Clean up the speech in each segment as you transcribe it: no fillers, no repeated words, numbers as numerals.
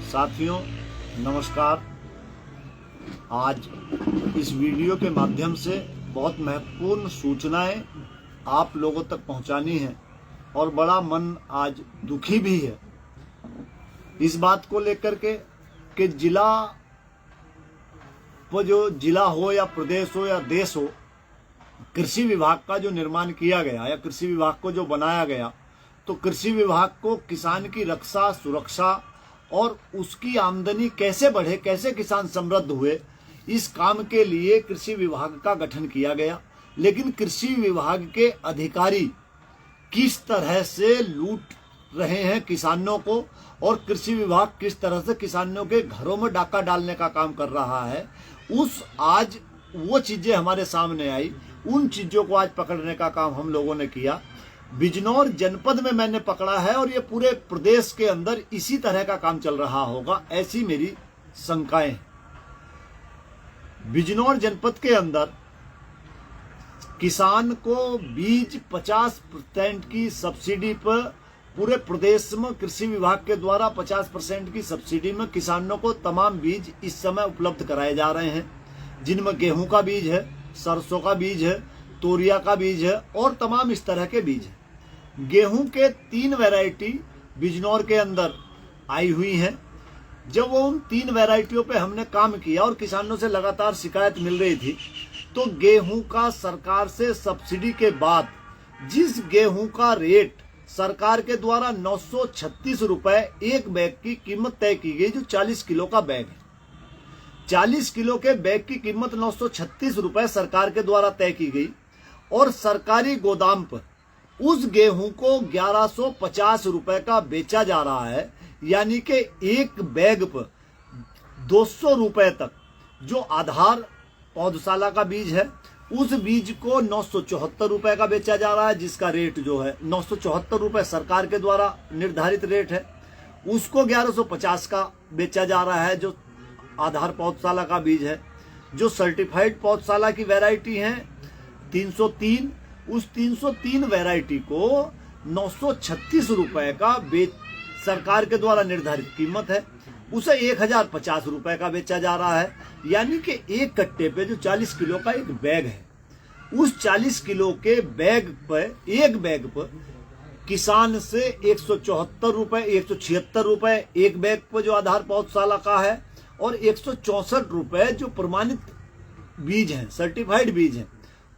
साथियों नमस्कार। आज इस वीडियो के माध्यम से बहुत महत्वपूर्ण सूचनाएं आप लोगों तक पहुंचानी है और बड़ा मन आज दुखी भी है इस बात को लेकर के कि जिला हो या प्रदेश हो या देश हो, कृषि विभाग का जो निर्माण किया गया या कृषि विभाग को जो बनाया गया, तो कृषि विभाग को किसान की रक्षा सुरक्षा और उसकी आमदनी कैसे बढ़े, कैसे किसान समृद्ध हुए, इस काम के लिए कृषि विभाग का गठन किया गया। लेकिन कृषि विभाग के अधिकारी किस तरह से लूट रहे हैं किसानों को और कृषि विभाग किस तरह से किसानों के घरों में डाका डालने का काम कर रहा है, आज वो चीजें हमारे सामने आई। उन चीजों को आज पकड़ने का काम हम लोगों ने किया। बिजनौर जनपद में मैंने पकड़ा है और ये पूरे प्रदेश के अंदर इसी तरह का काम चल रहा होगा, ऐसी मेरी शंकाएं हैं। बिजनौर जनपद के अंदर किसान को बीज 50% की सब्सिडी पर पूरे प्रदेश में कृषि विभाग के द्वारा 50% की सब्सिडी में किसानों को तमाम बीज इस समय उपलब्ध कराए जा रहे हैं, जिनमें गेहूं का बीज है, सरसों का बीज है, तोरिया का बीज है और तमाम इस तरह के बीज है। गेहूं के 3 वैरायटी बिजनौर के अंदर आई हुई हैं। जब वो उन 3 वैरायटियों पे हमने काम किया और किसानों से लगातार शिकायत मिल रही थी, तो गेहूं का सरकार से सब्सिडी के बाद जिस गेहूं का रेट सरकार के द्वारा 936 रुपए एक बैग की कीमत तय की गई, जो 40 किलो का बैग है, 40 किलो के बैग की कीमत 936 रुपए सरकार के द्वारा तय की गई और सरकारी गोदाम पर उस गेहूं को 1150 रुपए का बेचा जा रहा है। यानी कि एक बैग पर 200 रुपए तक जो आधार पौधशाला का बीज है, उस बीज को 974 रुपए का बेचा जा रहा है, जिसका रेट जो है 974 रुपए सरकार के द्वारा निर्धारित रेट है। उसको 1150 का बेचा जा रहा है जो आधार पौधशाला का बीज है। जो सर्टिफाइड पौधशाला की वैरायटी है 303, उस 303 वैरायटी को 936 रुपए का सरकार के द्वारा निर्धारित कीमत है, उसे 1050 रुपए का बेचा जा रहा है। यानी कि एक कट्टे पे जो 40 किलो का एक बैग है, उस 40 किलो के बैग पर एक बैग पर किसान से 174 रुपए 176 रुपए एक बैग पर जो आधार पौधशाला का है और 164 रुपए जो प्रमाणित बीज हैं, सर्टिफाइड बीज हैं,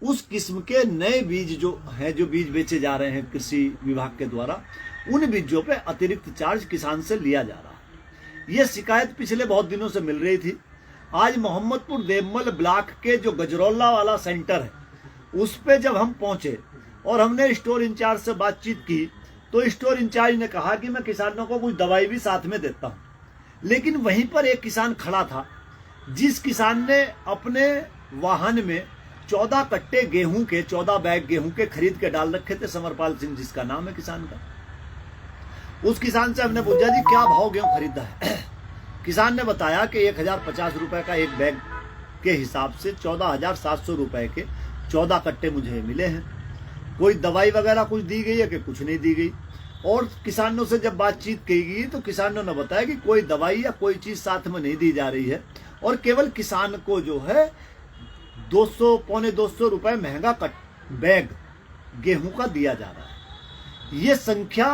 उस किस्म के नए बीज जो हैं, जो बीज बेचे जा रहे हैं कृषि विभाग के द्वारा, उन बीजों पे अतिरिक्त चार्ज किसान से लिया जा रहा है। यह शिकायत पिछले बहुत दिनों से मिल रही थी। आज मोहम्मदपुर देवमल ब्लॉक के जो गजरौला वाला सेंटर है, उस पे जब हम पहुंचे और हमने स्टोर इंचार्ज से बातचीत की, तो स्टोर इंचार्ज ने कहा कि मैं किसानों को कुछ दवाई भी साथ में देता हूं। लेकिन वहीं पर एक किसान खड़ा था, जिस किसान ने अपने वाहन में 14 कट्टे गेहूं के 14 बैग गेहूं के खरीद के डाल रखे थे, समरपाल सिंह जिसका नाम है किसान का। उस किसान से हमने पूछा जी क्या भाव गेहूं खरीदा है। किसान ने बताया कि 1050 रुपए का एक बैग के हिसाब से 14,700 रुपए के 14 कट्टे मुझे मिले हैं। कोई दवाई वगैरह कुछ दी गई है कि कुछ नहीं दी गई। और किसानों से जब बातचीत की गई तो किसानों ने बताया कि कोई दवाई या कोई चीज साथ में नहीं दी जा रही है और केवल किसान को जो है 200 पौने 200 रुपए महंगा बैग गेहूं का दिया जा रहा है। ये संख्या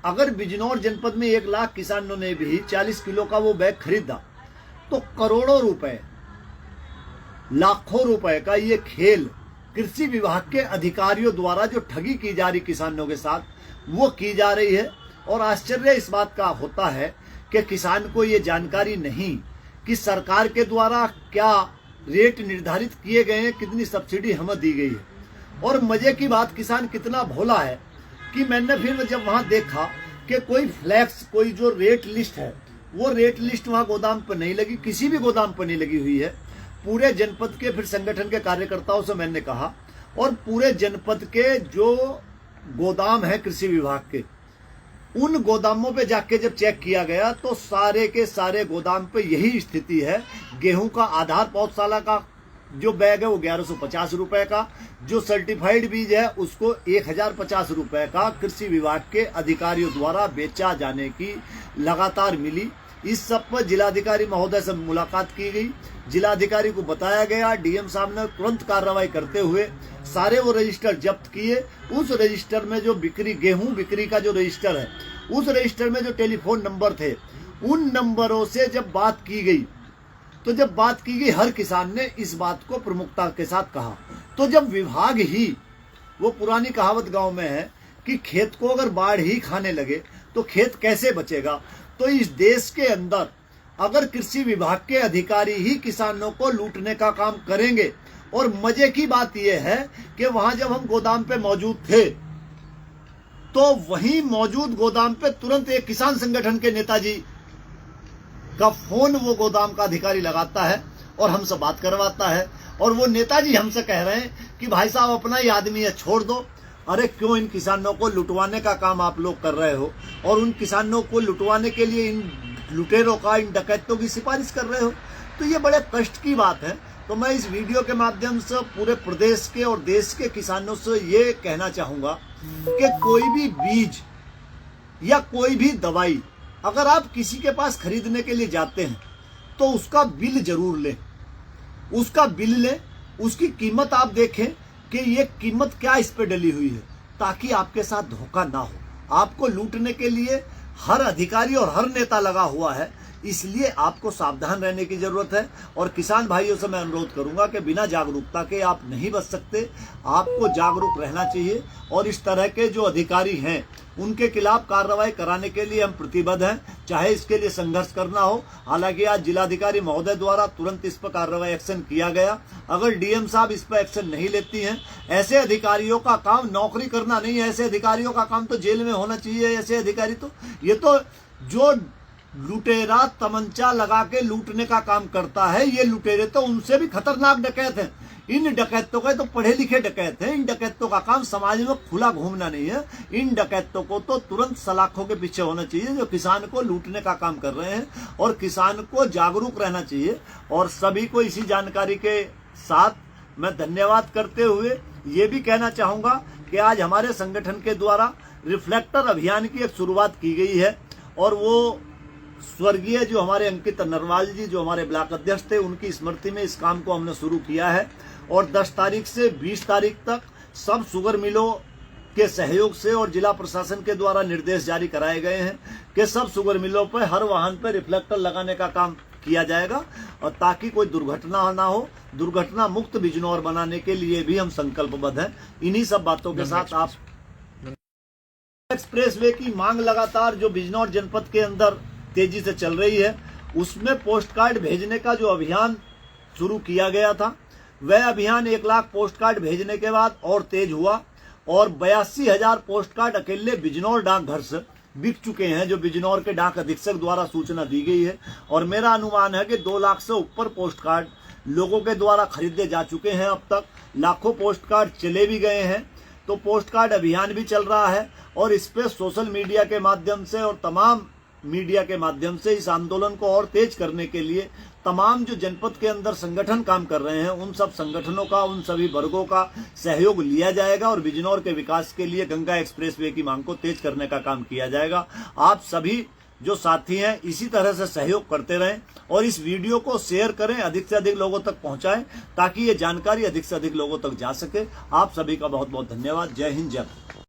अगर बिजनौर जनपद में 1 लाख किसानों ने भी 40 किलो का वो बैग खरीदा, तो करोड़ों रुपए लाखों रुपए का ये खेल कृषि विभाग के अधिकारियों द्वारा जो ठगी की जा रही किसानों के साथ, वो की जा रही है। और आश्चर्य इस बात का होता है कि किसान को ये जानकारी नहीं कि सरकार के द्वारा क्या रेट निर्धारित किए गए हैं, कितनी सब्सिडी हमें दी गई है। और मजे की बात, किसान कितना भोला है कि मैंने फिर जब वहां देखा कि कोई फ्लैक्स, कोई जो रेट लिस्ट है, वो रेट लिस्ट वहां गोदाम पर नहीं लगी, किसी भी गोदाम पर नहीं लगी हुई है। पूरे जनपद के फिर संगठन के कार्यकर्ताओं से मैंने कहा और पूरे जनपद के जो गोदाम है कृषि विभाग के, उन गोदामों पे जाके जब चेक किया गया तो सारे के सारे गोदाम पे यही स्थिति है। गेहूं का आधार पौधशाला का जो बैग है वो 1150 रुपए का, जो सर्टिफाइड बीज है उसको 1050 रुपए का कृषि विभाग के अधिकारियों द्वारा बेचा जाने की लगातार मिली। इस सब पर जिलाधिकारी महोदय से मुलाकात की गई। जिलाधिकारी को बताया गया, डीएम साहब ने तुरंत कार्रवाई करते हुए सारे वो रजिस्टर जब्त किए। उस रजिस्टर में जो गेहूं बिक्री का जो रजिस्टर है, उस रजिस्टर में जो टेलीफोन नंबर थे, उन नंबरों से जब बात की गई, तो जब बात की गई, हर किसान ने इस बात को प्रमुखता के साथ कहा। तो जब विभाग ही, वो पुरानी कहावत गांव में है कि खेत को अगर बाढ़ ही खाने लगे तो खेत कैसे बचेगा। तो इस देश के अंदर अगर कृषि विभाग के अधिकारी ही किसानों को लूटने का काम करेंगे, और मजे की बात यह है कि वहां जब हम गोदाम पे मौजूद थे तो वहीं मौजूद गोदाम पे तुरंत एक किसान संगठन के नेताजी का फोन वो गोदाम का अधिकारी लगाता है और हमसे बात करवाता है, और वो नेताजी हमसे कह रहे हैं कि भाई साहब अपना ही आदमी है, छोड़ दो। अरे क्यों इन किसानों को लुटवाने का काम आप लोग कर रहे हो, और उन किसानों को लुटवाने के लिए इन लुटेरों का, इन डकैतों की सिफारिश कर रहे हो। तो ये बड़े कष्ट की बात है। तो मैं इस वीडियो के माध्यम से पूरे प्रदेश के और देश के किसानों से ये कहना चाहूंगा कि कोई भी बीज या कोई भी दवाई अगर आप किसी के पास खरीदने के लिए जाते हैं तो उसका बिल जरूर लें, उसका बिल लें, उसकी कीमत आप देखें कि ये कीमत क्या इस पे डली हुई है, ताकि आपके साथ धोखा ना हो। आपको लूटने के लिए हर अधिकारी और हर नेता लगा हुआ है, इसलिए आपको सावधान रहने की जरूरत है। और किसान भाइयों से मैं अनुरोध करूंगा कि बिना जागरूकता के आप नहीं बच सकते, आपको जागरूक रहना चाहिए। और इस तरह के जो अधिकारी हैं उनके खिलाफ कार्रवाई कराने के लिए हम प्रतिबद्ध हैं, चाहे इसके लिए संघर्ष करना हो। हालांकि आज जिलाधिकारी महोदय द्वारा तुरंत इस पर कार्रवाई एक्शन किया गया। अगर डीएम साहब इस पर एक्शन नहीं लेती हैं, ऐसे अधिकारियों का काम नौकरी करना नहीं है, ऐसे अधिकारियों का काम तो जेल में होना चाहिए। ऐसे अधिकारी तो, ये तो जो लुटेरा तमंचा लगा के लूटने का काम करता है, ये लुटेरे तो उनसे भी खतरनाक डकैत हैं। इन डकैतों का तो पढ़े लिखे डकैत हैं। इन डकैतों का काम समाज में खुला घूमना नहीं है। इन डकैतों को तो तुरंत सलाखों के पीछे होना चाहिए जो किसान को लूटने का काम कर रहे हैं, और किसान को जागरूक रहना चाहिए। और सभी को इसी जानकारी के साथ मैं धन्यवाद करते हुए ये भी कहना चाहूंगा कि आज हमारे संगठन के द्वारा रिफ्लेक्टर अभियान की एक शुरुआत की गई है, और वो स्वर्गीय जो हमारे अंकित नरवाल जी, जो हमारे ब्लॉक अध्यक्ष थे, उनकी स्मृति में इस काम को हमने शुरू किया है। और 10 तारीख से 20 तारीख तक सब शुगर मिलों के सहयोग से और जिला प्रशासन के द्वारा निर्देश जारी कराए गए हैं कि सब शुगर मिलों पर हर वाहन पर रिफ्लेक्टर लगाने का काम किया जाएगा, और ताकि कोई दुर्घटना ना हो। दुर्घटना मुक्त बिजनौर बनाने के लिए भी हम संकल्पबद्ध हैं। इन्हीं सब बातों के साथ आप एक्सप्रेसवे की मांग लगातार जो बिजनौर जनपद के अंदर तेजी से चल रही है, उसमें पोस्ट कार्ड भेजने का जो अभियान शुरू किया गया था, वह अभियान 1 लाख पोस्ट कार्ड भेजने के बाद और तेज हुआ, और 82,000 पोस्ट कार्ड अकेले बिजनौर डाकघर से बिक चुके हैं, जो बिजनौर के डाक अधीक्षक द्वारा सूचना दी गई है। और मेरा अनुमान है कि 2 लाख से ऊपर पोस्ट कार्ड लोगों के द्वारा खरीदे जा चुके हैं। अब तक लाखों पोस्ट कार्ड चले भी गए हैं। तो पोस्ट कार्ड अभियान भी चल रहा है, और इस पे सोशल मीडिया के माध्यम से और तमाम मीडिया के माध्यम से इस आंदोलन को और तेज करने के लिए तमाम जो जनपद के अंदर संगठन काम कर रहे हैं, उन सब संगठनों का, उन सभी वर्गों का सहयोग लिया जाएगा, और बिजनौर के विकास के लिए गंगा एक्सप्रेसवे की मांग को तेज करने का काम किया जाएगा। आप सभी जो साथी हैं इसी तरह से सहयोग करते रहें, और इस वीडियो को शेयर करें, अधिक से अधिक लोगों तक पहुंचाएं, ताकि ये जानकारी अधिक से अधिक लोगों तक जा सके। आप सभी का बहुत बहुत धन्यवाद। जय हिंद, जय भारत।